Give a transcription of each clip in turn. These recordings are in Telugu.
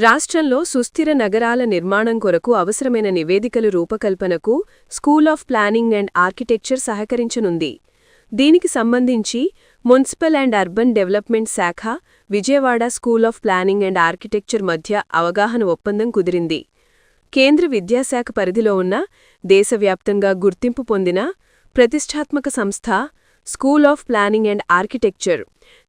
రాష్ట్రంలో సుస్థిర నగరాల నిర్మాణం కొరకు అవసరమైన నివేదికలు రూపకల్పనకు school of planning and architecture సహకరించనుంది. దీనికి సంబంధించి మున్సిపల్ అండ్ అర్బన్ డెవలప్మెంట్ శాఖ, Vijayawada school of planning and architecture మధ్య అవగాహన ఒప్పందం కుదిరింది. కేంద్ర విద్యాశాఖ పరిధిలో ఉన్న, దేశవ్యాప్తంగా గుర్తింపు పొందిన ప్రతిష్ఠాత్మక సంస్థ school of planning and architecture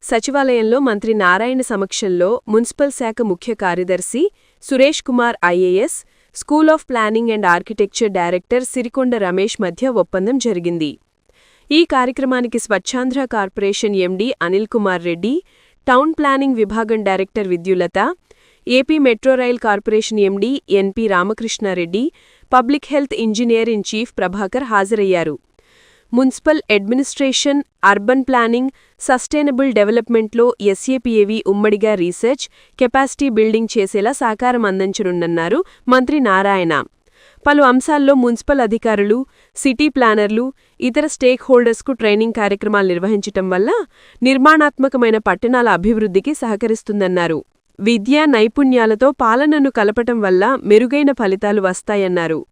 సచివాలయంలో మంత్రి నారాయణ సమక్షంలో మున్సిపల్ శాఖ ముఖ్య కార్యదర్శి Suresh Kumar IAS, school of planning and architecture director Sirikonda Ramesh మధ్య ఒప్పందం జరిగింది. ఈ కార్యక్రమానికి Swachhandhra corporation MD Anil Kumar Reddy, town planning విభాగం director Vidyulatha, AP metro rail corporation MD NP Ramakrishna Reddy, public health engineer in chief Prabhakar హాజరయ్యారు. Municipal administration, urban planning, sustainable డెవలప్మెంట్లో ఎస్ఏపీఏవి ఉమ్మడిగా రీసెర్చ్, కెపాసిటీ బిల్డింగ్ చేసేలా సహకారం అందించనున్నారు మంత్రి నారాయణ. పలు అంశాల్లో మున్సిపల్ అధికారులు, సిటీ ప్లానర్లు, ఇతర స్టేక్ హోల్డర్స్కు ట్రైనింగ్ కార్యక్రమాలు నిర్వహించటం వల్ల నిర్మాణాత్మకమైన పట్టణాల అభివృద్ధికి సహకరిస్తుందన్నారు. విద్యా నైపుణ్యాలతో పాలనను కలపటం వల్ల మెరుగైన ఫలితాలు వస్తాయన్నారు.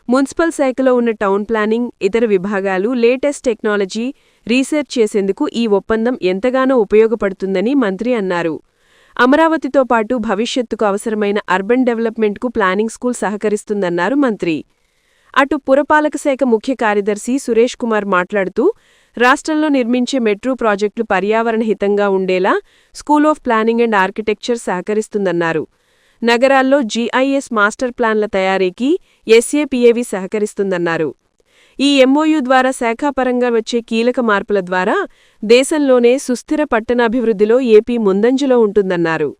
మున్సిపల్ శాఖలో ఉన్న టౌన్ ప్లానింగ్, ఇతర విభాగాలు లేటెస్ట్ టెక్నాలజీ, రీసెర్చ్ చేసేందుకు ఈ ఒప్పందం ఎంతగానో ఉపయోగపడుతుందని మంత్రి అన్నారు. అమరావతితో పాటు భవిష్యత్తుకు అవసరమైన అర్బన్ డెవలప్మెంట్కు ప్లానింగ్ స్కూల్ సహకరిస్తుందన్నారు మంత్రి. అటు పురపాలక శాఖ ముఖ్య కార్యదర్శి సురేష్ కుమార్ మాట్లాడుతూ, రాష్ట్రంలో నిర్మించే మెట్రో ప్రాజెక్టులు పర్యావరణ హితంగా ఉండేలా school of planning and architecture సహకరిస్తుందన్నారు. నగరాల్లో జీఐఎస్ మాస్టర్ ప్లాన్ల తయారీకి ఎస్ఏపీఏవి సహకరిస్తుందన్నారు. ఈ ఎంఓయూ ద్వారా శాఖాపరంగా వచ్చే కీలక మార్పుల ద్వారా దేశంలోనే సుస్థిర పట్టణాభివృద్ధిలో ఏపీ ముందంజలో ఉంటుందన్నారు.